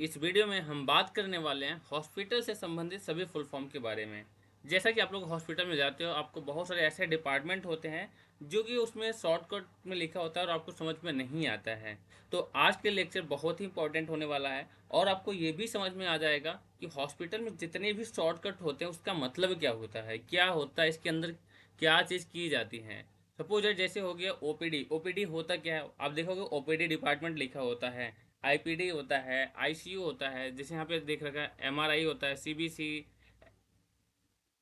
इस वीडियो में हम बात करने वाले हैं हॉस्पिटल से संबंधित सभी फुल फॉर्म के बारे में। जैसा कि आप लोग हॉस्पिटल में जाते हो, आपको बहुत सारे ऐसे डिपार्टमेंट होते हैं जो कि उसमें शॉर्टकट में लिखा होता है और आपको समझ में नहीं आता है। तो आज के लेक्चर बहुत ही इंपॉर्टेंट होने वाला है और आपको ये भी समझ में आ जाएगा कि हॉस्पिटल में जितने भी शॉर्टकट होते हैं उसका मतलब क्या होता है, क्या होता है इसके अंदर, क्या चीज़ की जाती है। सपोज जैसे हो गया ओपीडी। ओपीडी होता क्या है, आप देखोगे ओपीडी डिपार्टमेंट लिखा होता है, आईपीडी होता है, आईसीयू होता है, जैसे यहाँ पे देख रखा है एमआरआई होता है, सीबीसी,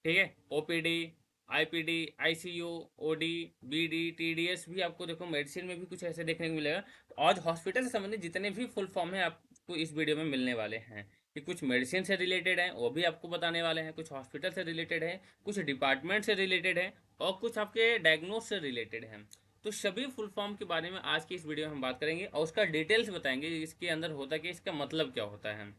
ठीक है, OPD, IPD, ICU, OD, BD, TDS भी आपको देखो मेडिसिन में भी कुछ ऐसे देखने को मिलेगा। तो आज हॉस्पिटल से संबंधित जितने भी फुल फॉर्म है आपको इस वीडियो में मिलने वाले हैं कि कुछ मेडिसिन से रिलेटेड है वो भी आपको बताने वाले हैं, कुछ हॉस्पिटल से रिलेटेड है, कुछ डिपार्टमेंट से रिलेटेड है और कुछ आपके डायग्नोस से रिलेटेड है। तो सभी फुल फॉर्म के बारे में आज की इस वीडियो में हम बात करेंगे और उसका डिटेल्स बताएंगे, इसके अंदर होता क्या, इसका मतलब क्या होता है।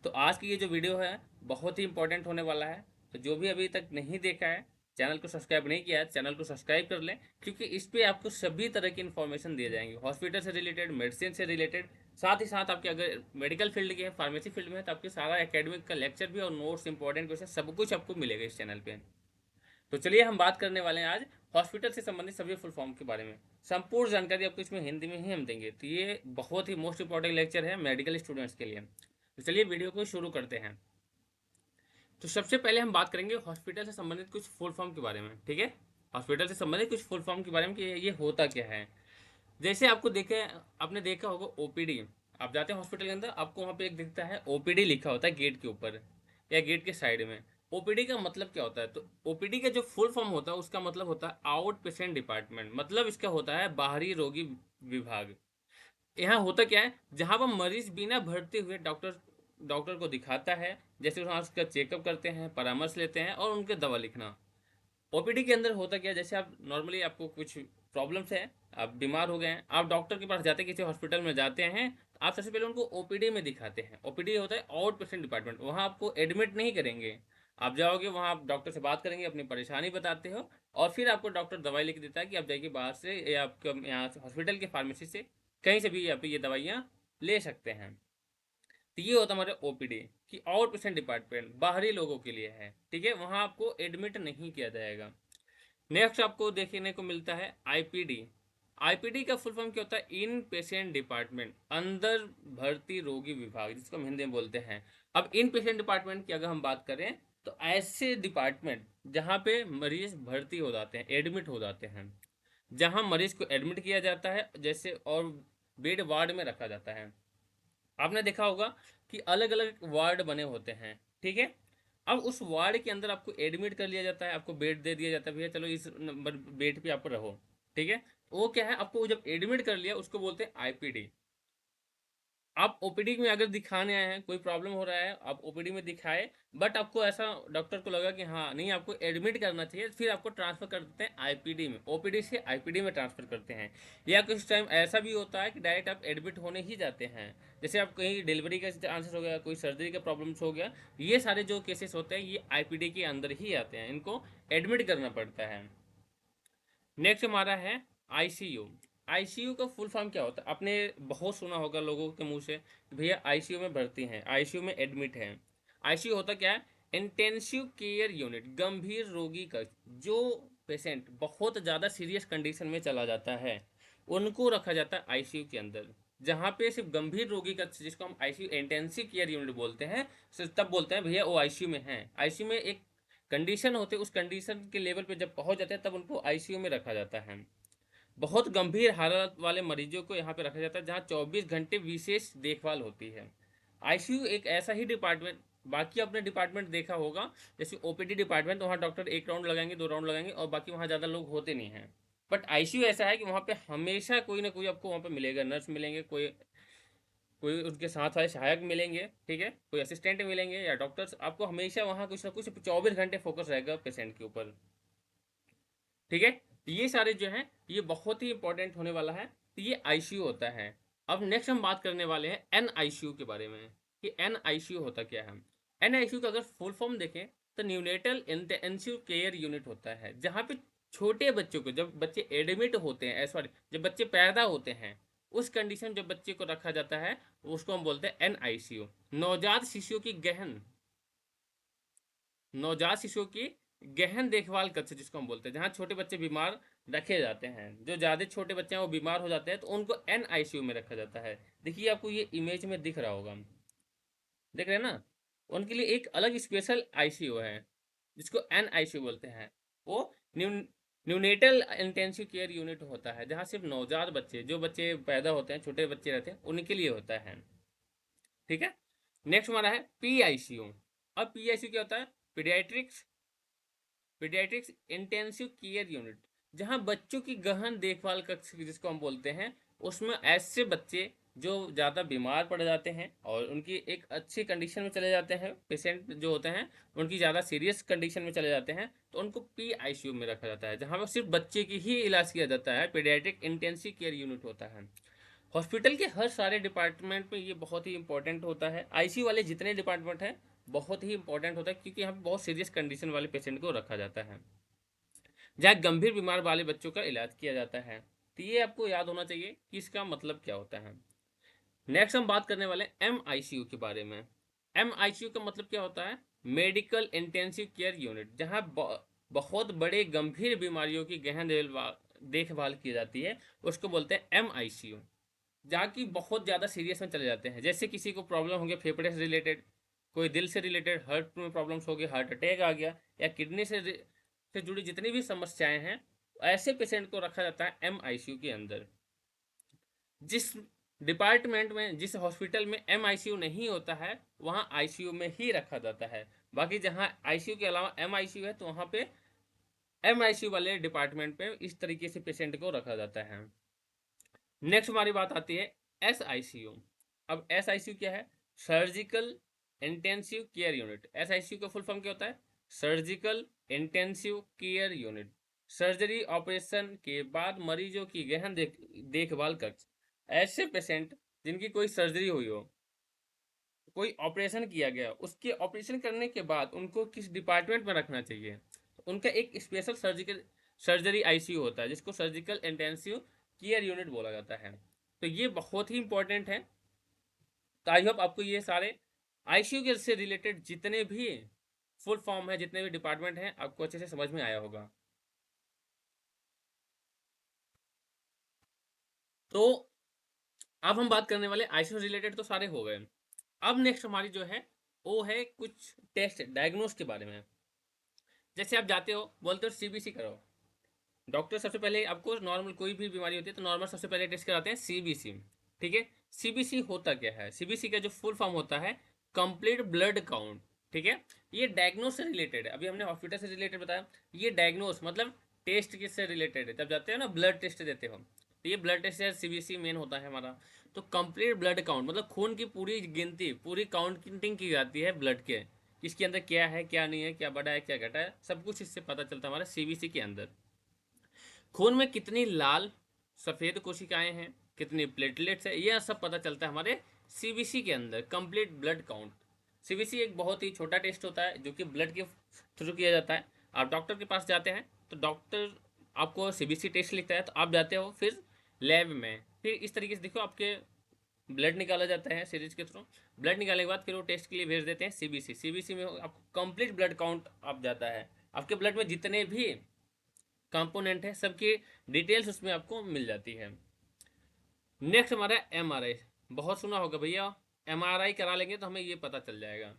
तो आज की ये जो वीडियो है बहुत ही इंपॉर्टेंट होने वाला है। तो जो भी अभी तक नहीं देखा है, चैनल को सब्सक्राइब नहीं किया है, चैनल को सब्सक्राइब कर लें, क्योंकि इस पे आपको सभी तरह की इन्फॉर्मेशन दिए जाएंगे हॉस्पिटल से रिलेटेड, मेडिसिन से रिलेटेड। साथ ही साथ आपके अगर मेडिकल फील्ड के हैं, फार्मेसी फील्ड में है, तो आपके सारा एकेडमिक का लेक्चर भी और नोट्स, इंपॉर्टेंट क्वेश्चन सब कुछ आपको मिलेगा इस चैनल पे। तो चलिए हम बात करने वाले हैं आज हॉस्पिटल से संबंधित सभी फुल फॉर्म के बारे में। संपूर्ण जानकारी आपको इसमें हिंदी में ही हम देंगे, तो ये बहुत ही मोस्ट इंपॉर्टेंट लेक्चर है मेडिकल स्टूडेंट्स के लिए। तो चलिए वीडियो को शुरू करते हैं। तो सबसे पहले हम बात करेंगे हॉस्पिटल से संबंधित कुछ फुल फॉर्म के बारे में, ठीक है। हॉस्पिटल से संबंधित कुछ फुल फॉर्म के बारे में कि ये होता क्या है। जैसे आपको देखे, आपने देखा होगा ओपीडी। आप जाते हैं हॉस्पिटल के अंदर, आपको वहाँ पे एक दिखता है ओपीडी लिखा होता है गेट के ऊपर या गेट के साइड में। ओपीडी का मतलब क्या होता है, तो ओपीडी का जो फुल फॉर्म होता है उसका मतलब होता है आउट पेशेंट डिपार्टमेंट। मतलब इसका होता है बाहरी रोगी विभाग। यहाँ होता क्या है, जहाँ पर मरीज बिना भर्ती हुए डॉक्टर डॉक्टर को दिखाता है, जैसे वहाँ उसका चेकअप करते हैं, परामर्श लेते हैं और उनके दवा लिखना। ओपीडी के अंदर होता क्या है, जैसे आप नॉर्मली आपको कुछ प्रॉब्लम्स है, आप बीमार हो गए हैं, आप डॉक्टर के पास जाते हैं, किसी हॉस्पिटल में जाते हैं, तो आप सबसे पहले उनको ओपीडी में दिखाते हैं। ओपीडी होता है आउट पेशेंट डिपार्टमेंट, वहाँ आपको एडमिट नहीं करेंगे। आप जाओगे वहाँ, आप डॉक्टर से बात करेंगे, अपनी परेशानी बताते हो और फिर आपको डॉक्टर दवाई लिख देता है कि आप जाइए बाहर से या आपके यहाँ से हॉस्पिटल के फार्मेसी से कहीं से भी आप ये दवाइयाँ ले सकते हैं। तो ये होता है हमारे ओपीडी कि आउट पेशेंट डिपार्टमेंट बाहरी लोगों के लिए है, ठीक है, वहाँ आपको एडमिट नहीं किया जाएगा। नेक्स्ट आपको देखने को मिलता है आईपीडी। आईपीडी का फुल फॉर्म क्या होता है, इन पेशेंट डिपार्टमेंट, अंदर भर्ती रोगी विभाग, जिसको हम हिंदी में बोलते हैं। अब इन पेशेंट डिपार्टमेंट की अगर हम बात करें, तो ऐसे डिपार्टमेंट जहाँ पे मरीज भर्ती हो जाते हैं, एडमिट हो जाते हैं, जहाँ मरीज को एडमिट किया जाता है जैसे, और बेड वार्ड में रखा जाता है। आपने देखा होगा कि अलग अलग वार्ड बने होते हैं, ठीक है। अब उस वार्ड के अंदर आपको एडमिट कर लिया जाता है, आपको बेड दे दिया जाता है, भैया चलो इस नंबर बेड पे आप रहो, ठीक है। वो क्या है, आपको जब एडमिट कर लिया उसको बोलते हैं आईपीडी। आप ओपीडी में अगर दिखाने आए हैं, कोई प्रॉब्लम हो रहा है, आप ओपीडी में दिखाए, बट आपको ऐसा डॉक्टर को लगा कि हाँ नहीं आपको एडमिट करना चाहिए, फिर आपको ट्रांसफर कर देते हैं आईपीडी में, ओपीडी से आईपीडी में ट्रांसफर करते हैं। या कुछ टाइम ऐसा भी होता है कि डायरेक्ट आप एडमिट होने ही जाते हैं, जैसे आप कहीं डिलीवरी का चांसेस हो गया, कोई सर्जरी का प्रॉब्लम्स हो गया, ये सारे जो केसेस होते हैं ये आईपीडी के अंदर ही आते हैं, इनको एडमिट करना पड़ता है। नेक्स्ट हमारा है आईसीयू। आईसीयू का फुल फॉर्म क्या होता है, आपने बहुत सुना होगा लोगों के मुंह से कि भैया आईसीयू में भर्ती हैं, आईसीयू में एडमिट हैं। आईसीयू होता क्या है, इंटेंसिव केयर यूनिट, गंभीर रोगी का, जो पेशेंट बहुत ज़्यादा सीरियस कंडीशन में चला जाता है उनको रखा जाता है आईसीयू के अंदर। जहाँ पे सिर्फ गंभीर रोगी का, जिसको हम आईसीयू इंटेंसिव केयर यूनिट बोलते हैं, सिर्फ तब बोलते हैं भैया वो आईसीयू में है। आईसीयू में एक कंडीशन होते हैं, उस कंडीशन के लेवल पे जब पहुंच जाते हैं तब उनको आईसीयू में रखा जाता है। बहुत गंभीर हालत वाले मरीजों को यहाँ पे रखा जाता है, जहाँ 24 घंटे विशेष देखभाल होती है। आईसीयू एक ऐसा ही डिपार्टमेंट, बाकी आपने डिपार्टमेंट देखा होगा जैसे ओपीडी डिपार्टमेंट, वहाँ डॉक्टर एक राउंड लगाएंगे, 2 राउंड लगाएंगे और बाकी वहाँ ज़्यादा लोग होते नहीं हैं। बट आईसीयू ऐसा है कि वहाँ पे हमेशा कोई ना कोई आपको वहाँ पे मिलेगा, नर्स मिलेंगे, कोई कोई उनके साथ वाले सहायक मिलेंगे, ठीक है, कोई असिस्टेंट मिलेंगे या डॉक्टर्स, आपको हमेशा वहाँ कुछ ना कुछ 24 घंटे फोकस रहेगा पेशेंट के ऊपर, ठीक है। तो ये सारे जो हैं ये बहुत ही इंपॉर्टेंट होने वाला है। तो ये आईसीयू होता है। अब नेक्स्ट हम बात करने वाले हैं एन आईसीयू के बारे में कि एन आईसीयू होता क्या है। एन आईसीयू का अगर फुल फॉर्म देखें तो न्यूनेटल इंटेंसिव केयर यूनिट होता है, जहाँ पे छोटे बच्चों को, जब बच्चे एडमिट होते हैं, सॉरी, जब बच्चे पैदा होते हैं उस कंडीशन जब बच्चे को रखा जाता है उसको हम बोलते हैं NICU। नवजात शिशुओं की गहन नवजात शिशुओं की गहन देखभाल कक्ष जिसको हम बोलते हैं, जहाँ छोटे बच्चे बीमार रखे जाते हैं, जो ज़्यादा छोटे बच्चे हैं वो बीमार हो जाते हैं तो उनको NICU में रखा जाता है। देखिए आपको ये इमेज में दिख रहा होगा, देख रहे हैं ना, उनके लिए एक अलग स्पेशल ICU है जिसको NICU बोलते हैं। वो न्यूनेटल इंटेंसिव केयर यूनिट होता है, जहाँ सिर्फ नवजात बच्चे, जो बच्चे पैदा होते हैं, छोटे बच्चे रहते हैं, उनके लिए होता है। ठीक है, नेक्स्ट हमारा है PICU। अब PICU क्या होता है? पीडियाट्रिक्स इंटेंसिव केयर यूनिट, जहां बच्चों की गहन देखभाल कक्ष जिसको हम बोलते हैं, उसमें ऐसे बच्चे जो ज़्यादा बीमार पड़ जाते हैं और उनकी एक अच्छी कंडीशन में चले जाते हैं, पेशेंट जो होते हैं उनकी ज़्यादा सीरियस कंडीशन में चले जाते हैं, तो उनको PICU में रखा जाता है, जहाँ पर सिर्फ बच्चे की ही इलाज किया जाता है। पीडियाट्रिक इंटेंसिव केयर यूनिट होता है। हॉस्पिटल के हर सारे डिपार्टमेंट में ये बहुत ही इंपॉर्टेंट होता है। ICU वाले जितने डिपार्टमेंट हैं बहुत ही इंपॉर्टेंट होता है, क्योंकि यहाँ पे बहुत सीरियस कंडीशन वाले पेशेंट को रखा जाता है, जहाँ गंभीर बीमार वाले बच्चों का इलाज किया जाता है। तो ये आपको याद होना चाहिए कि इसका मतलब क्या होता है। नेक्स्ट हम बात करने वाले हैं MICU के बारे में। MICU का मतलब क्या होता है? मेडिकल इंटेंसिव केयर यूनिट, जहाँ बहुत बड़े गंभीर बीमारियों की गहन देखभाल की जाती है, उसको बोलते हैं MICU। जहाँ की बहुत ज़्यादा सीरियस में चले जाते हैं, जैसे किसी को प्रॉब्लम हो गया फेफड़े से रिलेटेड, कोई दिल से रिलेटेड, हार्ट में प्रॉब्लम्स हो गई, हार्ट अटैक आ गया, या किडनी से जुड़ी जितनी भी समस्याएं हैं, ऐसे पेशेंट को रखा जाता है MICU के अंदर। जिस डिपार्टमेंट में, जिस हॉस्पिटल में MICU नहीं होता है, वहाँ ICU में ही रखा जाता है। बाकी जहाँ ICU के अलावा MICU है, तो वहाँ पे MICU वाले डिपार्टमेंट पे इस तरीके से पेशेंट को रखा जाता है। नेक्स्ट हमारी बात आती है SICU। अब SICU क्या है? Surgical intensive care unit. SICU का फुल फॉर्म क्या होता है? Surgical intensive care unit. Surgery operation के बाद मरीजों की गहन देखभाल कक्ष। ऐसे पेशेंट जिनकी कोई सर्जरी हुई हो, कोई ऑपरेशन किया गया, उसके ऑपरेशन करने के बाद उनको किस डिपार्टमेंट में रखना चाहिए, उनका एक स्पेशल सर्जरी ICU होता है, जिसको सर्जिकल इंटेंसिव केयर यूनिट बोला जाता है। तो ये बहुत ही इंपॉर्टेंट है। तो आई होप आपको ये सारे ICU के से रिलेटेड जितने भी फुल फॉर्म है, जितने भी डिपार्टमेंट हैं, आपको अच्छे से समझ में आया होगा। तो अब हम बात करने वाले ICU रिलेटेड तो सारे हो गए। अब नेक्स्ट हमारी जो है वो है कुछ टेस्ट डायग्नोस के बारे में। जैसे आप जाते हो, बोलते हो CBC करो, डॉक्टर सबसे पहले आपको नॉर्मल कोई भी बीमारी होती है तो नॉर्मल सबसे पहले टेस्ट कराते हैं CBC। ठीक है, CBC होता क्या है? CBC का जो फुल फॉर्म होता है कंप्लीट ब्लड काउंट। ठीक है, ये डायग्नोस से रिलेटेड है। अभी हमने हॉस्पिटल से रिलेटेड बताया, ये डायग्नोस मतलब टेस्ट किससे रिलेटेड है? जब जाते हो ना ब्लड टेस्ट देते हो, तो ये ब्लड टेस्ट है, CBC मेन होता है हमारा। तो कंप्लीट ब्लड काउंट मतलब खून की पूरी गिनती, पूरी काउंटिंग की जाती है ब्लड के, इसके अंदर क्या है क्या नहीं है, क्या बढ़ा है क्या घटा है, सब कुछ इससे पता चलता है हमारा CBC के अंदर। खून में कितनी लाल सफ़ेद कोशिकाएं हैं, कितनी प्लेटलेट्स है, यह सब पता चलता है हमारे CBC के अंदर, कंप्लीट ब्लड काउंट। CBC एक बहुत ही छोटा टेस्ट होता है जो कि ब्लड के थ्रू किया जाता है। आप डॉक्टर के पास जाते हैं तो डॉक्टर आपको CBC टेस्ट लिखता है, तो आप जाते हो फिर लैब में, फिर इस तरीके से देखो आपके ब्लड निकाला जाता है सीरीज के थ्रू। ब्लड निकालने के बाद फिर वो टेस्ट के लिए भेज देते हैं CBC में आपको कंप्लीट ब्लड काउंट आप जाता है, आपके ब्लड में जितने भी कंपोनेंट है सबकी डिटेल्स उसमें आपको मिल जाती है। नेक्स्ट हमारा MRI, बहुत सुना होगा भैया, MRI करा लेंगे तो हमें ये पता चल जाएगा।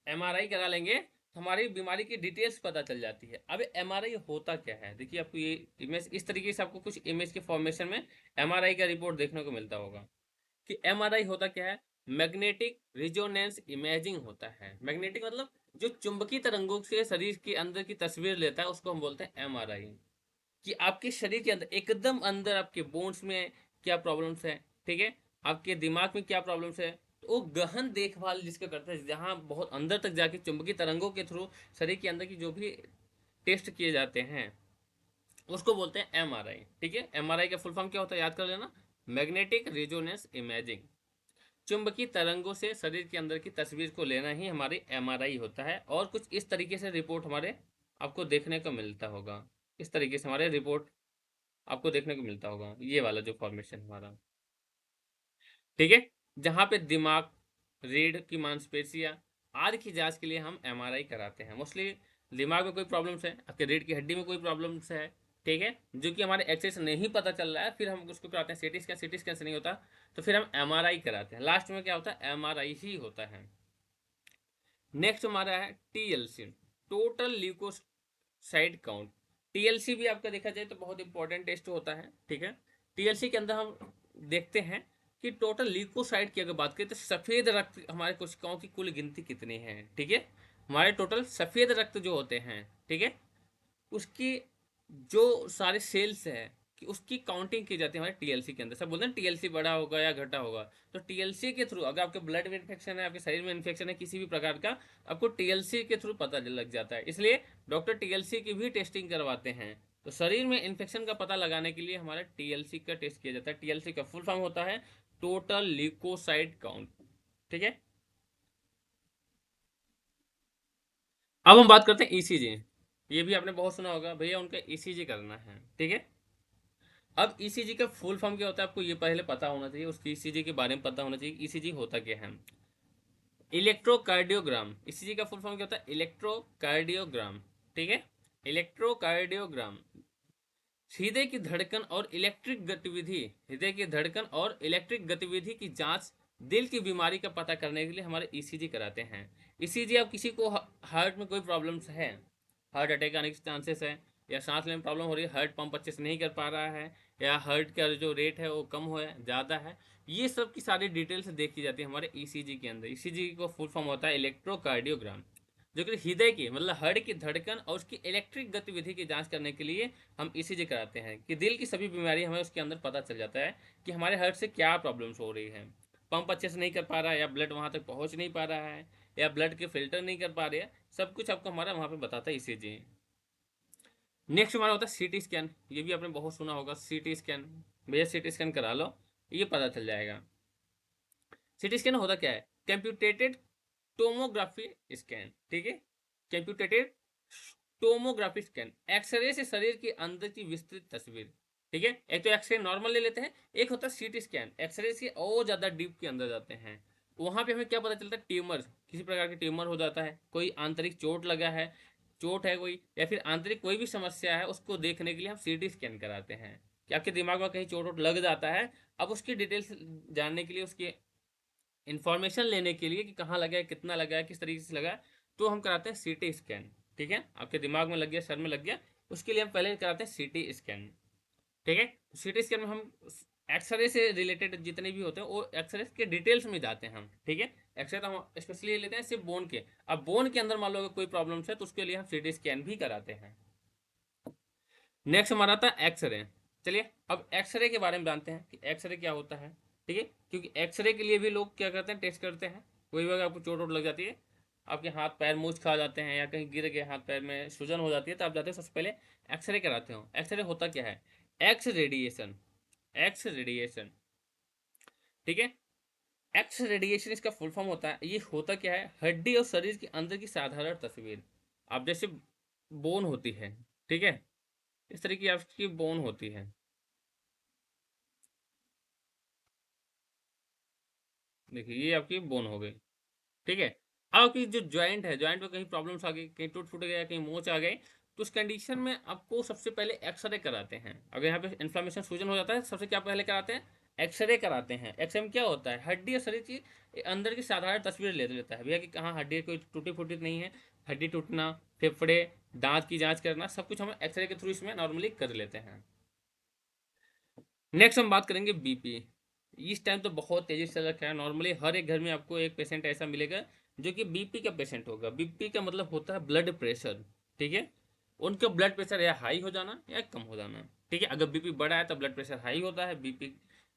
MRI करा लेंगे तो हमारी बीमारी की डिटेल्स पता चल जाती है। अब MRI होता क्या है? देखिए आपको ये इमेज इस तरीके से, आपको कुछ इमेज के फॉर्मेशन में MRI का रिपोर्ट देखने को मिलता होगा कि MRI होता क्या है। मैग्नेटिक रिजोनेंस इमेजिंग होता है। मैग्नेटिक मतलब जो चुंबकीय तरंगों से शरीर के अंदर की तस्वीर लेता है, उसको हम बोलते हैं MRI। कि आपके शरीर के अंदर, एकदम अंदर आपके बोन्स में क्या प्रॉब्लम्स है, ठीक है, आपके दिमाग में क्या प्रॉब्लम्स है, तो वो गहन देखभाल जिसका करता है, जहाँ बहुत अंदर तक जाके चुंबकीय तरंगों के थ्रू शरीर के अंदर की जो भी टेस्ट किए जाते हैं, उसको बोलते हैं MRI। ठीक है, MRI का फुल फॉर्म क्या होता है याद कर लेना, मैग्नेटिक रेजोनेंस इमेजिंग। चुंबकीय तरंगों से शरीर के अंदर की तस्वीर को लेना ही हमारी MRI होता है। और कुछ इस तरीके से रिपोर्ट हमारे आपको देखने को मिलता होगा, इस तरीके से हमारे रिपोर्ट आपको देखने को मिलता होगा, ये वाला जो फॉर्मेशन हमारा, ठीक है। जहाँ पे दिमाग, रीढ़ की मांसपेशियाँ आदि की जांच के लिए हम एमआरआई कराते हैं। मोस्टली दिमाग में कोई प्रॉब्लम्स है, आपके रीढ़ की हड्डी में कोई प्रॉब्लम्स है, ठीक है, जो कि हमारे एक्सरे से नहीं पता चल रहा है, फिर हम उसको कराते हैं सीटी स्कैन। सीटी स्कैन से नहीं होता तो फिर हम एमआरआई कराते हैं। लास्ट में क्या होता है, एमआरआई ही होता है। नेक्स्ट हमारा है TLC, total leukocyte count. TLC भी आपका देखा जाए तो बहुत इंपॉर्टेंट टेस्ट होता है, ठीक है। टीएलसी के अंदर हम देखते हैं कि टोटल ल्यूकोसाइड की अगर बात करें तो सफ़ेद रक्त हमारे कोशिकाओं की कुल गिनती कितनी है, ठीक है। हमारे टोटल सफ़ेद रक्त जो होते हैं, ठीक है, उसकी जो सारे सेल्स है कि उसकी काउंटिंग की जाती है हमारे टीएलसी के अंदर। सब बोलते हैं टीएलसी बढ़ा होगा या घटा होगा, तो टीएलसी के थ्रू अगर आपके ब्लड में इन्फेक्शन है, आपके शरीर में इन्फेक्शन है किसी भी प्रकार का, आपको टीएलसी के थ्रू पता लग जाता है। इसलिए डॉक्टर टीएलसी की भी टेस्टिंग करवाते हैं। तो शरीर में इन्फेक्शन का पता लगाने के लिए हमारा टीएलसी का टेस्ट किया जाता है। टीएलसी का फुल फॉर्म होता है टोटल ल्यूकोसाइड काउंट, ठीक है। अब हम बात करते हैं ईसीजी। ये भी आपने बहुत सुना होगा, भैया उनका ईसीजी करना है, ठीक है। अब ईसीजी का फुल फॉर्म क्या होता है आपको ये पहले पता होना चाहिए, उसकी ईसीजी के बारे में पता होना चाहिए। ईसीजी होता क्या है, इलेक्ट्रोकार्डियोग्राम। ईसीजी का फुल फॉर्म क्या होता है, इलेक्ट्रोकार्डियोग्राम, ठीक है। इलेक्ट्रोकार्डियोग्राम हृदय की धड़कन और इलेक्ट्रिक गतिविधि, हृदय की धड़कन और इलेक्ट्रिक गतिविधि की जांच, दिल की बीमारी का पता करने के लिए हमारे ईसीजी कराते हैं। ईसीजी अब किसी को हार्ट में कोई प्रॉब्लम्स है, हार्ट अटैक आने के चांसेस है, या सांस लेने में प्रॉब्लम हो रही है, हार्ट पंप अच्छे से नहीं कर पा रहा है, या हार्ट का जो रेट है वो कम हो है ज़्यादा है, ये सब की सारी डिटेल्स देखी जाती है हमारे ईसीजी के अंदर। ईसीजी को फुल फॉर्म होता है इलेक्ट्रोकार्डियोग्राम, जो कि हृदय की मतलब हार्ट की धड़कन और उसकी इलेक्ट्रिक गतिविधि की जांच करने के लिए हम ईसीजी कराते हैं, कि दिल की सभी बीमारी हमें उसके अंदर पता चल जाता है कि हमारे हार्ट से क्या प्रॉब्लम्स हो रही है। पंप अच्छे से नहीं कर पा रहा है, या ब्लड वहाँ तक पहुँच नहीं पा रहा है, या ब्लड के फिल्टर नहीं कर पा रहे हैं, सब कुछ आपको हमारा वहाँ पे बताता है ईसीजी। नेक्स्ट हमारा होता है सीटी स्कैन। ये भी आपने बहुत सुना होगा, सीटी स्कैन, भैया सीटी स्कैन करा लो, ये पता चल जाएगा। सीटी स्कैन होता क्या है, कंप्यूटेटेड टोमोग्राफी स्कैन, ठीक है। कंप्यूटेटेड टोमोग्राफी स्कैन, एक्सरे से शरीर के अंदर की विस्तृत तस्वीर, ठीक है। एक तो एक्सरे नॉर्मल ले लेते हैं, एक होता है सीटी स्कैन, एक्सरे से और ज़्यादा डीप के अंदर जाते हैं। वहाँ पे हमें क्या पता चलता है, ट्यूमर, किसी प्रकार की ट्यूमर हो जाता है, कोई आंतरिक चोट लगा है, चोट है कोई, या फिर आंतरिक कोई भी समस्या है, उसको देखने के लिए हम सीटी स्कैन कराते हैं कि आपके दिमाग में कहीं चोट वोट लग जाता है। अब उसकी डिटेल्स जानने के लिए, उसकी इन्फॉर्मेशन लेने के लिए कि कहाँ लगा है, कितना लगा है, किस तरीके से लगा है, तो हम कराते हैं सीटी स्कैन, ठीक है। आपके दिमाग में लग गया, सर में लग गया, उसके लिए हम पहले कराते हैं सीटी स्कैन, ठीक है। सीटी स्कैन में हम एक्सरे से रिलेटेड जितने भी होते हैं वो एक्सरे के डिटेल्स में जाते हैं हम, ठीक है। एक्सरे तो हम स्पेशली लेते हैं सिर्फ बोन के। अब बोन के अंदर मान लो कोई प्रॉब्लम है तो उसके लिए हम सीटी स्कैन भी कराते हैं। नेक्स्ट हमारा था एक्सरे। चलिए अब एक्सरे के बारे में जानते हैं कि एक्सरे क्या होता है, ठीक है। क्योंकि एक्सरे के लिए भी लोग क्या करते हैं, टेस्ट करते हैं। कोई भी अगर आपको चोट वोट लग जाती है, आपके हाथ पैर मूछ खा जाते हैं, या कहीं गिर गए हाथ पैर में सूजन हो जाती है, तो आप जाते हैं सबसे पहले एक्सरे कराते हो। एक्सरे होता क्या है, एक्स रेडिएशन, एक्स रेडिएशन, ठीक है। एक्स रेडिएशन इसका फुल फॉर्म होता है, ये होता क्या है, हड्डी और शरीर के अंदर की साधारण तस्वीर। आप जैसे बोन होती है, ठीक है, इस तरह की आपकी बोन होती है, देखिए ये आपकी बोन हो गई, ठीक है। अब आपकी जो जॉइंट है, जॉइंट में कहीं प्रॉब्लम्स आ गई, कहीं टूट फूट गया, कहीं मोच आ गई, तो उस कंडीशन में आपको सबसे पहले एक्सरे कराते हैं। अगर यहाँ पे इन्फ्लामेशन सूजन हो जाता है, सबसे क्या पहले कराते हैं, एक्सरे कराते हैं। एक्सरे में क्या होता है, हड्डी और शरीर की अंदर की साधारण तस्वीर ले लेता है भैया कि कहाँ हड्डी कोई टूटी फूटी नहीं है, हड्डी टूटना, फेफड़े, दांत की जांच करना, सब कुछ हम एक्सरे के थ्रू इसमें नॉर्मली कर लेते हैं। नेक्स्ट हम बात करेंगे बीपी। इस टाइम तो बहुत तेजी से चल रखा है, नॉर्मली हर एक घर में आपको एक पेशेंट ऐसा मिलेगा जो कि बीपी का पेशेंट होगा। बीपी का मतलब होता है ब्लड प्रेशर, ठीक है। उनका ब्लड प्रेशर या हाई हो जाना या कम हो जाना, ठीक है। अगर बीपी बढ़ा है तो ब्लड प्रेशर हाई होता है, बीपी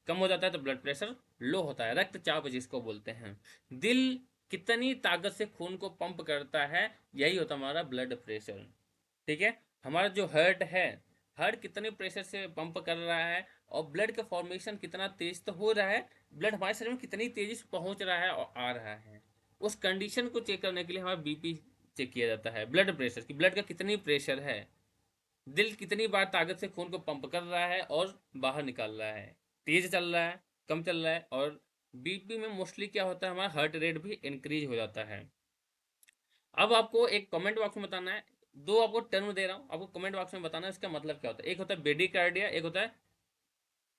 कम हो जाता है तो ब्लड प्रेशर लो होता है, रक्तचाप जिसको बोलते हैं। दिल कितनी ताकत से खून को पंप करता है, यही होता है हमारा ब्लड प्रेशर, ठीक है। हमारा जो हार्ट है, हार्ट कितने प्रेशर से पंप कर रहा है, और ब्लड का फॉर्मेशन कितना तेज तो हो रहा है, ब्लड हमारे शरीर में कितनी तेजी से पहुंच रहा है और आ रहा है, उस कंडीशन को चेक करने के लिए हमारा बीपी चेक किया जाता है। ब्लड प्रेशर की, ब्लड का कितनी प्रेशर है, दिल कितनी बार ताकत से खून को पंप कर रहा है और बाहर निकाल रहा है, तेज चल रहा है, कम चल रहा है। और बीपी में मोस्टली क्या होता है, हमारा हार्ट रेट भी इंक्रीज हो जाता है। अब आपको एक कमेंट बॉक्स में बताना है, दो आपको टर्म दे रहा हूँ, आपको कमेंट बॉक्स में बताना है इसका मतलब क्या होता है। एक होता है बेडिकार्डिया, एक होता है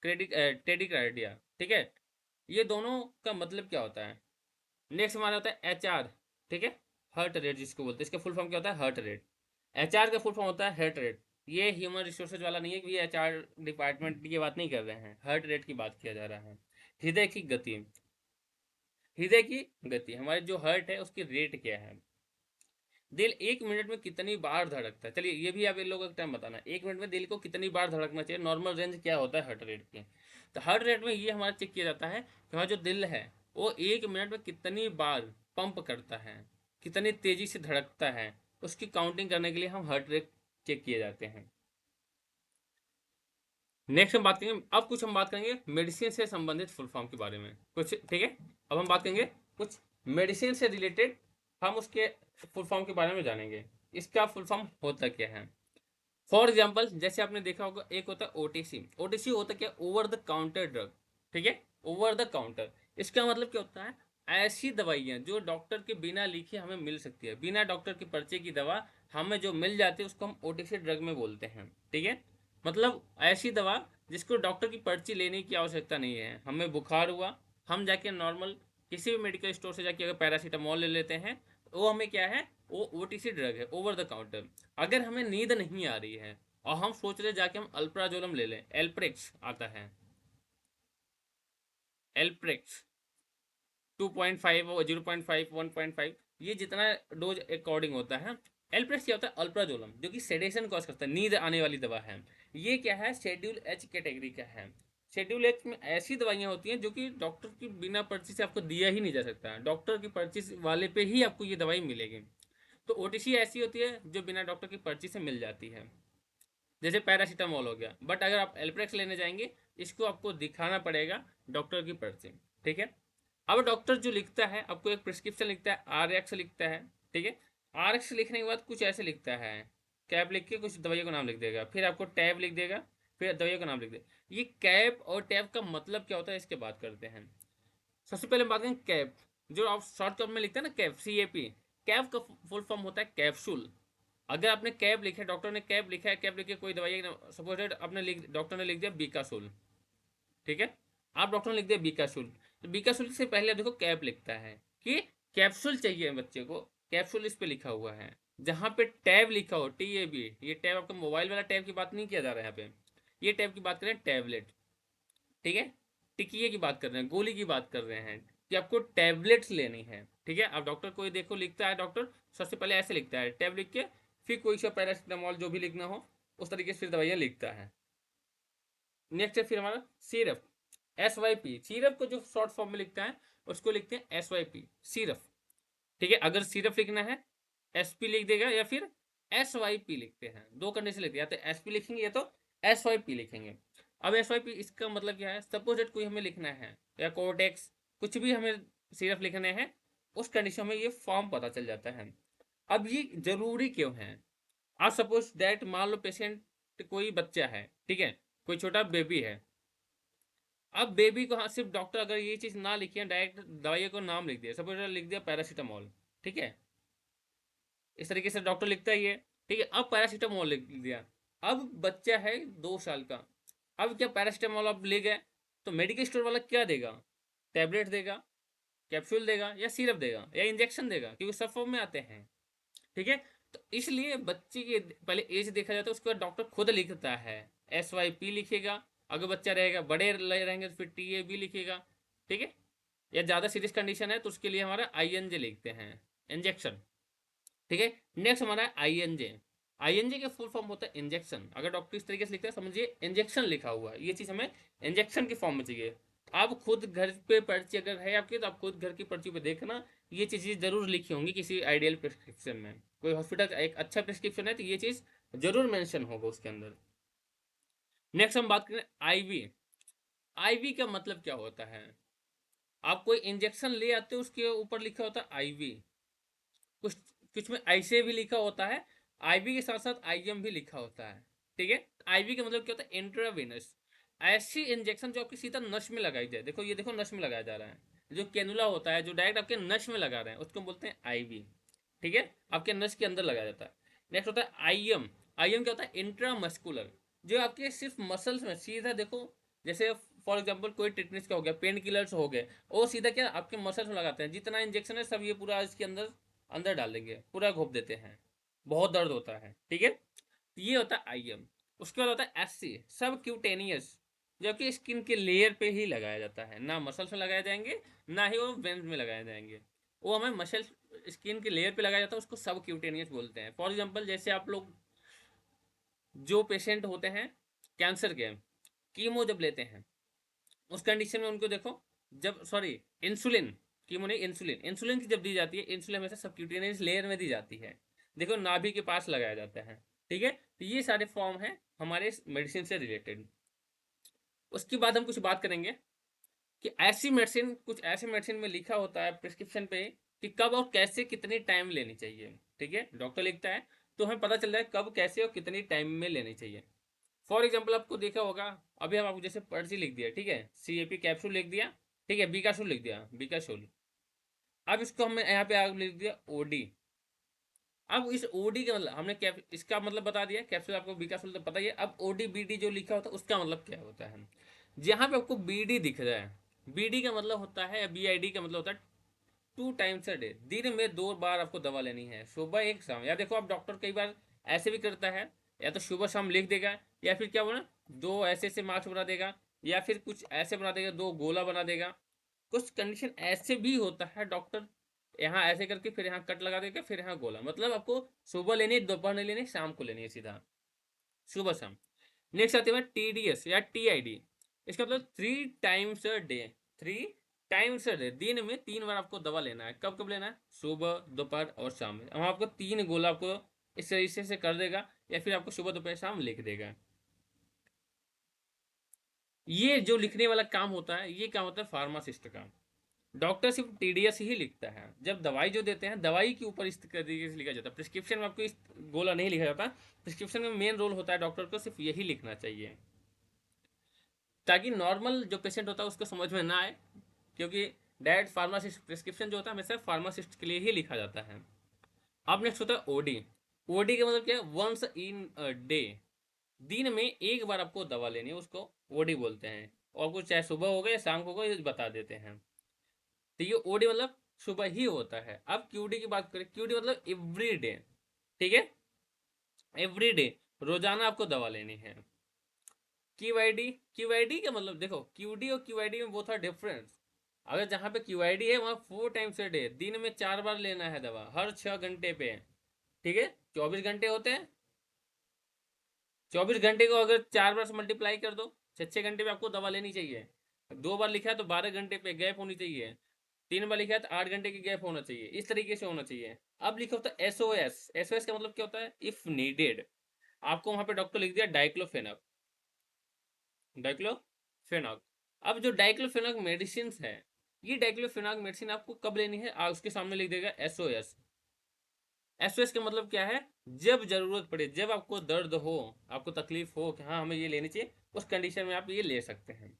टेडिकार्डिया, ठीक है। ये दोनों का मतलब क्या होता है। नेक्स्ट हमारा होता है एच आर, ठीक है, हार्ट रेट जिसको बोलते हैं, इसका फुल फॉर्म क्या होता है, हार्ट रेट। एच आर का फुल फॉर्म होता है हार्ट रेट। ये ह्यूमन रिसोर्सेज वाला नहीं है कि ये एच आर डिपार्टमेंट की बात नहीं कर रहे हैं, हार्ट रेट की बात किया जा रहा है। हृदय की गति, हृदय की गति, हमारे जो हार्ट है उसकी रेट क्या है। दिल 1 मिनट में कितनी बार धड़कता है, चलिए ये भी आप इन लोगों का टाइम बताना, 1 मिनट में दिल को कितनी बार धड़कना चाहिए, नॉर्मल रेंज क्या होता है हार्ट रेट की। तो हार्ट रेट में ये हमारा चेक किया जाता है कि हमारा जो दिल है वो 1 मिनट में कितनी बार पंप करता है, कितनी तेजी से धड़कता है, उसकी काउंटिंग करने के लिए हम हार्ट रेट चेक किए जाते हैं। नेक्स्ट हम बात करेंगे, अब कुछ हम बात करेंगे मेडिसिन से संबंधित फुल फॉर्म के बारे में कुछ, ठीक है। अब हम बात करेंगे कुछ मेडिसिन से रिलेटेड, हम उसके फुल फॉर्म के बारे में जानेंगे, इसका फुल फॉर्म होता क्या है। फॉर एग्जाम्पल जैसे आपने देखा होगा, एक होता है ओटीसी। ओटीसी होता क्या, ओवर द काउंटर ड्रग, ठीक है, ओवर द काउंटर। इसका मतलब क्या होता है, ऐसी दवाइयाँ जो डॉक्टर के बिना लिखे हमें मिल सकती है, बिना डॉक्टर की पर्चे की दवा हमें जो मिल जाती है उसको हम ओटीसी ड्रग में बोलते हैं, ठीक है। मतलब ऐसी दवा जिसको डॉक्टर की पर्ची लेने की आवश्यकता नहीं है, हमें बुखार हुआ, हम जाके नॉर्मल किसी भी मेडिकल स्टोर से जाके अगर पैरासीटामोल ले लेते हैं, वो हमें क्या है, वो ओटीसी ड्रग है, ओवर द काउंटर। अगर हमें नींद नहीं आ रही है और हम सोच रहे जाके हम अल्प्राजोलम ले लें, एल्प्रेक्स आता है, एल्प्रेक्स 2.5 और 0.5 1.5, ये जितना डोज अकॉर्डिंग होता है। एल्प्रेक्स क्या होता है, अल्प्राजोलम, जो कि सेडेशन कॉज करता है, नींद आने वाली दवा है। ये क्या है, शेड्यूल एच कैटेगरी का है। शेड्यूल एच में ऐसी दवाइयाँ होती हैं जो कि डॉक्टर की बिना पर्ची से आपको दिया ही नहीं जा सकता, डॉक्टर की पर्ची वाले पे ही आपको ये दवाई मिलेगी। तो ओटीसी ऐसी होती है जो बिना डॉक्टर की पर्ची से मिल जाती है, जैसे पैरासीटामोल हो गया। बट अगर आप एल्प्रेक्स लेने जाएंगे, इसको आपको दिखाना पड़ेगा डॉक्टर की पर्ची, ठीक है। अब डॉक्टर जो लिखता है आपको एक प्रिस्क्रिप्शन लिखता है, आरएक्स लिखता है, ठीक है। आरएक्स लिखने के बाद कुछ ऐसे लिखता है, कैप लिख के कुछ दवाइयों का नाम लिख देगा, फिर आपको टैब लिख देगा, फिर दवाइयों का नाम लिख देगा। ये कैप और टैब का मतलब क्या होता है इसके बात करते हैं। सबसे पहले बात करें कैप, जो आप शॉर्टकट में लिखते हैं ना, कैप, CAP। कैप का फुल फॉर्म होता है कैप्सूल। अगर आपने कैप लिखा है, डॉक्टर ने कैप लिखा है, कैप लिख के कोई दवाई सपोज आपने लिख, डॉक्टर ने लिख दिया बीकासोल, ठीक है, आप डॉक्टर ने लिख दिया बीकासुल, तो बीकासुल से पहले आप देखो कैप लिखता है कि कैप्सूल चाहिए बच्चे को, कैप्सूल इस पे लिखा हुआ है। जहां पे टैब लिखा हो, TAB, ये टैब आपका मोबाइल वाला टैब की बात नहीं किया जा रहा है यहाँ पे, ये टैब की बात करें टैबलेट, ठीक है। टिकिए की बात कर रहे हैं, गोली की बात कर रहे हैं कि आपको टैबलेट्स लेनी है, ठीक है। अब डॉक्टर कोई देखो लिखता है, डॉक्टर सबसे पहले ऐसे लिखता है, टैब लिख के फिर कोई सा पैरासिटामोल जो भी लिखना हो उस तरीके से फिर दवाइयाँ लिखता है। नेक्स्ट है फिर हमारा सिरप, SYP। सिरप को जो शॉर्ट फॉर्म में लिखता है उसको लिखते हैं SYP, सिरप, ठीक है। अगर सिरप लिखना है SP लिख देगा या फिर SYP लिखते हैं, दो कंडीशन लिखते हैं, या तो SP लिखेंगे या तो SYP लिखेंगे। अब SYP इसका मतलब क्या है, सपोज दैट कोई हमें लिखना है या कोटेक्स, कुछ भी हमें सिरप लिखने हैं, उस कंडीशन में ये फॉर्म पता चल जाता है। अब ये जरूरी क्यों है, आप सपोज दैट मान लो पेशेंट कोई बच्चा है, ठीक है, कोई छोटा बेबी है। अब बेबी को, हाँ, सिर्फ डॉक्टर अगर ये चीज़ ना लिखे, डायरेक्ट दवाइयों को नाम लिख दिया, सपोज लिख दिया पैरासीटामोल, ठीक है, इस तरीके से डॉक्टर लिखता ही है, ठीक है। अब पैरासीटामोल लिख दिया, अब बच्चा है 2 साल का, अब क्या पैरासीटामोल अब ले गए, तो मेडिकल स्टोर वाला क्या देगा, टैबलेट देगा, कैप्सूल देगा या सिरप देगा या इंजेक्शन देगा, क्योंकि सब फॉर्म में आते हैं, ठीक है। तो इसलिए बच्चे की पहले एज देखा जाता है, उसके बाद डॉक्टर खुद लिखता है, SYP लिखेगा। अगर बच्चा रहेगा, बड़े रहेंगे तो फिर TAB लिखेगा, ठीक है। या ज़्यादा सीरियस कंडीशन है तो उसके लिए हमारा INJ लिखते हैं, इंजेक्शन, ठीक है। नेक्स्ट हमारा INJ, INJ का फुल फॉर्म होता है इंजेक्शन। अगर डॉक्टर इस तरीके से लिखता है, समझिए इंजेक्शन लिखा हुआ है, ये चीज़ हमें इंजेक्शन की फॉर्म में चाहिए। आप खुद घर पे पर्ची अगर है आपकी, तो आप खुद घर की पर्ची पे देखना, ये चीज़ें जरूर लिखी होंगी किसी आइडियल प्रिस्क्रिप्शन में। कोई हॉस्पिटल का एक अच्छा प्रिस्क्रिप्शन है तो ये चीज़ जरूर मेंशन होगा उसके अंदर। नेक्स्ट हम बात करें IV। IV का मतलब क्या होता है, आप कोई इंजेक्शन ले आते हो उसके ऊपर लिखा होता है IV, कुछ कुछ में ऐसे भी लिखा होता है, IV के साथ साथ IM भी लिखा होता है। ठीक है। आईवी का मतलब क्या होता है, इंट्रावेनस, ऐसी इंजेक्शन जो आपकी सीधा नस में लगाई जाए। देखो ये देखो नस में लगाया जा रहा है, जो कैनुला होता है जो डायरेक्ट आपके नस में लगा रहे हैं उसको बोलते हैं आईवी, ठीक है, आपके नस के अंदर लगाया जाता है। नेक्स्ट होता है आईएम। आईएम क्या होता है, इंट्रामस्कुलर, जो आपके सिर्फ मसल्स में सीधा देखो, जैसे फॉर एग्जाम्पल कोई टिटनेस का हो गया, पेन किलर्स हो गए, वो सीधा क्या आपके मसल्स में लगाते हैं, जितना इंजेक्शन है सब ये पूरा इसके अंदर अंदर डाल देंगे, पूरा घोप देते हैं, बहुत दर्द होता है, ठीक है। ये होता है आईएम। उसके बाद होता है एससी, सब क्यूटेनियस, जो कि स्किन के लेयर पे ही लगाया जाता है, ना मसल्स में लगाए जाएंगे ना ही वो वेन्स में लगाए जाएंगे, वो हमें मसल स्किन के लेयर पे लगाया जाता है, उसको सब क्यूटेनियस बोलते हैं। फॉर एग्जांपल जैसे आप लोग जो पेशेंट होते हैं कैंसर के, कीमो जब लेते हैं उस कंडीशन में उनको देखो, जब सॉरी इंसुलिन, कीमो नहीं इंसुलिन, इंसुलिन की जब दी जाती है, इंसुलिन हमेशा सबक्यूटेनियस लेयर में दी जाती है, देखो नाभि के पास लगाया जाता है, ठीक है। तो ये सारे फॉर्म है हमारे मेडिसिन से रिलेटेड। उसके बाद हम कुछ बात करेंगे कि ऐसी मेडिसिन, कुछ ऐसे मेडिसिन में लिखा होता है प्रिस्क्रिप्शन पे कि कब और कैसे कितनी टाइम लेनी चाहिए, ठीक है, डॉक्टर लिखता है तो हमें पता चल रहा है कब कैसे और कितनी टाइम में लेनी चाहिए। फॉर एग्जाम्पल आपको देखा होगा, अभी हम आपको जैसे पर्ची लिख दिया, ठीक है, सीएपी कैप्सूल लिख दिया, ठीक है, बीकाशूल लिख दिया, बीकाशूल। अब इसको हमने यहाँ पे आगे लिख दिया ओडी। अब इस ओडी का मतलब हमने कैप इसका मतलब बता दिया, कैप्सूल आपको बीकाशूल तो पता ही है। अब ओडी बीडी जो लिखा होता है उसका मतलब क्या होता है, जहाँ पे आपको बीडी दिख रहा है, बीडी का मतलब होता है, बीआईडी का मतलब होता है 2 टाइम्स अ डे, दिन में 2 बार आपको दवा लेनी है, सुबह एक शाम। या देखो आप डॉक्टर कई बार ऐसे भी करता है, या तो सुबह शाम लिख देगा, या फिर क्या बोला, दो ऐसे ऐसे मार्क्स बना देगा, या फिर कुछ ऐसे बना देगा, दो गोला बना देगा। कुछ कंडीशन ऐसे भी होता है, डॉक्टर यहाँ ऐसे करके फिर यहाँ कट लगा देगा, फिर यहाँ गोला, मतलब आपको सुबह लेनी है, दोपहर नहीं लेनी, शाम को लेनी है, सीधा सुबह शाम। नेक्स्ट आते हैं टीडीएस या टीआईडी, इसका मतलब 3 times a day, 3 times a day, दिन में 3 बार आपको दवा लेना है। कब कब लेना है, सुबह दोपहर और शाम में। हम आपको 3 गोला आपको इस तरीके से कर देगा, या फिर आपको सुबह दोपहर शाम लिख देगा। ये जो लिखने वाला काम होता है, ये काम होता है फार्मासिस्ट का। डॉक्टर सिर्फ टीडीएस ही लिखता है, जब दवाई जो देते हैं दवाई के ऊपर इस तरीके से लिखा जाता है, प्रिस्क्रिप्शन में आपको इस गोला नहीं लिखा जाता। प्रिस्क्रिप्शन में मेन रोल होता है डॉक्टर को सिर्फ यही लिखना चाहिए, ताकि नॉर्मल जो पेशेंट होता है उसको समझ में ना आए, क्योंकि डायरेक्ट फार्मासिस्ट प्रिस्क्रिप्शन जो होता है हमेशा फार्मासिस्ट के लिए ही लिखा जाता है। अब नेक्स्ट होता है ओडी। ओडी का मतलब क्या है, वंस इन अ डे, दिन में 1 बार आपको दवा लेनी है, उसको ओडी बोलते हैं। और कुछ चाहे सुबह हो गया या शाम को हो गया, ये बता देते हैं। तो ये ओडी मतलब सुबह ही होता है। अब क्यूडी की बात करें, क्यूडी मतलब एवरी डे, ठीक है, एवरी डे, रोजाना आपको दवा लेनी है। क्यूआईडी, क्यूआईडी का मतलब देखो, क्यूडी और क्यूआईडी में बहुत था डिफरेंस। अगर जहाँ पे क्यूआईडी है वहाँ 4 टाइम्स अ डे, दिन में 4 बार लेना है दवा, हर 6 घंटे पे, ठीक है, 24 घंटे होते हैं। 24 घंटे को अगर 4 बार से मल्टीप्लाई कर दो, 6 6 घंटे पे आपको दवा लेनी चाहिए। 2 बार लिखा है तो 12 घंटे पे गैप होनी चाहिए। 3 बार लिखा है तो 8 घंटे की गैप होना चाहिए, इस तरीके से होना चाहिए। अब लिखा होता है एसओएस, एसओएस का मतलब क्या होता है, इफ नीडेड। आपको वहां पे डॉक्टर लिख दिया डाइक्लोफेनक, डाइक्लोफेनक। अब जो डाइक्लोफेनक मेडिसिन है, ये डाइक्लोफेनक मेडिसिन आपको कब लेनी है, उसके सामने लिख देगा एसओएस। एसओएस का मतलब क्या है, जब जरूरत पड़े, जब आपको दर्द हो, आपको तकलीफ हो कि हाँ हमें ये लेनी चाहिए, उस कंडीशन में आप ये ले सकते हैं।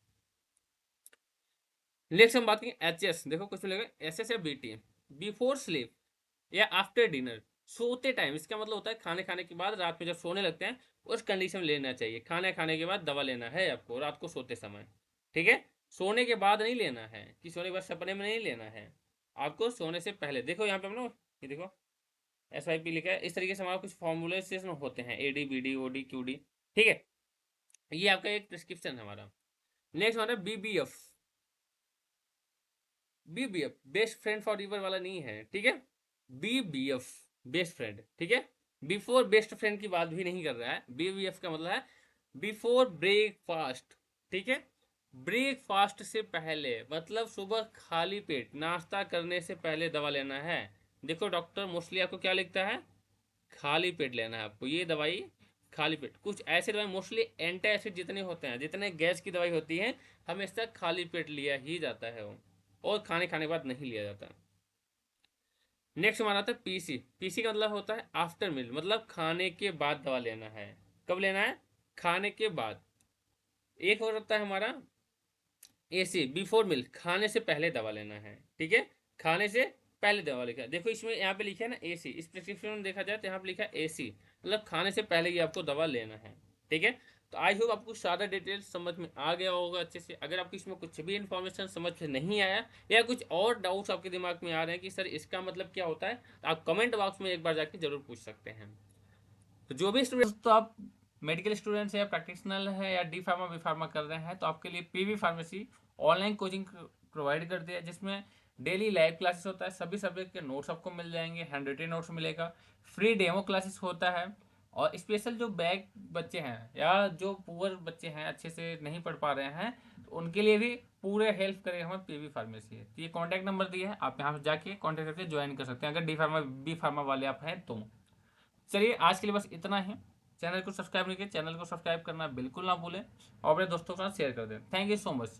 नेक्स्ट हम बात करेंगे एचएस। देखो कुछ मिलेगा, एसएस या बीटी, बिफोर स्लीप या आफ्टर डिनर, सोते टाइम। इसका मतलब होता है खाने खाने के बाद, रात में जब सोने लगते हैं उस कंडीशन में लेना चाहिए। खाने खाने के बाद दवा लेना है आपको रात को सोते समय, ठीक है, सोने के बाद नहीं लेना है, कि सोने के बाद सपने में नहीं लेना है, आपको सोने से पहले। देखो यहाँ पे हम लोग ये देखो SIP लिखा है, इस तरीके से हमारे कुछ फॉर्मूलेशन होते हैं, AD BD OD QD, ठीक है। ये आपका एक प्रिस्क्रिप्शन है हमारा। नेक्स्ट हमारा BBF, BBF best friend forever वाला नहीं है, ठीक है, BBF बेस्ट फ्रेंड, ठीक है, बिफोर बेस्ट फ्रेंड की बात भी नहीं कर रहा है। BBF का मतलब है बिफोर ब्रेकफास्ट, ठीक है, ब्रेकफास्ट से पहले, मतलब सुबह खाली पेट नाश्ता करने से पहले दवा लेना है। देखो डॉक्टर मोस्टली आपको क्या लिखता है, खाली पेट लेना है आपको ये दवाई, खाली पेट। कुछ ऐसे दवाई मोस्टली एंटी एसिड जितने होते हैं, जितने गैस की दवाई होती है, हमेशा खाली पेट लिया ही जाता है वो, और खाने खाने के बाद नहीं लिया जाता। नेक्स्ट हमारा आता है पीसी। पीसी का मतलब होता है आफ्टर मील, मतलब खाने के बाद दवा लेना है। कब लेना है? खाने के बाद। एक हो सकता है हमारा AC, बिफोर मील, खाने से पहले दवा लेना है, ठीक है, खाने से पहले दवा लिखा है। देखो इसमें यहाँ पे लिखा है ना AC, इस प्रिस्क्रिप्शन में देखा जाए तो यहाँ पे लिखा है AC, मतलब खाने से पहले ही आपको दवा लेना है, ठीक है। तो आई होप आपको सारा डिटेल्स समझ में आ गया होगा अच्छे से। अगर आपको इसमें कुछ भी इन्फॉर्मेशन समझ में नहीं आया या कुछ और डाउट्स आपके दिमाग में आ रहे हैं कि सर इसका मतलब क्या होता है, तो आप कमेंट बॉक्स में एक बार जाके जरूर पूछ सकते हैं। तो जो भी स्टूडेंट्स, तो आप मेडिकल स्टूडेंट्स है या प्रैक्टिशनल है या डी फार्मा बी फार्मा कर रहे हैं, तो आपके लिए PV pharmacy online coaching provide करती है, जिसमें डेली लाइव क्लासेस होता है, सभी सब्जेक्ट के नोट्स आपको मिल जाएंगे, हैंड रिटन नोट्स मिलेगा, फ्री डेमो क्लासेस होता है। और स्पेशल जो बैक बच्चे हैं या जो पुअर बच्चे हैं, अच्छे से नहीं पढ़ पा रहे हैं, तो उनके लिए भी पूरे हेल्प करेगा हमारे PV फार्मेसी है। तो ये कॉन्टैक्ट नंबर दिया है, आप यहाँ जाके कॉन्टैक्ट करके ज्वाइन कर सकते हैं अगर डी फार्मा बी फार्मा वाले आप हैं तो। चलिए आज के लिए बस इतना ही। चैनल को सब्सक्राइब नहीं किया, चैनल को सब्सक्राइब करना बिल्कुल ना भूलें और अपने दोस्तों के साथ शेयर कर दें। Thank you so much.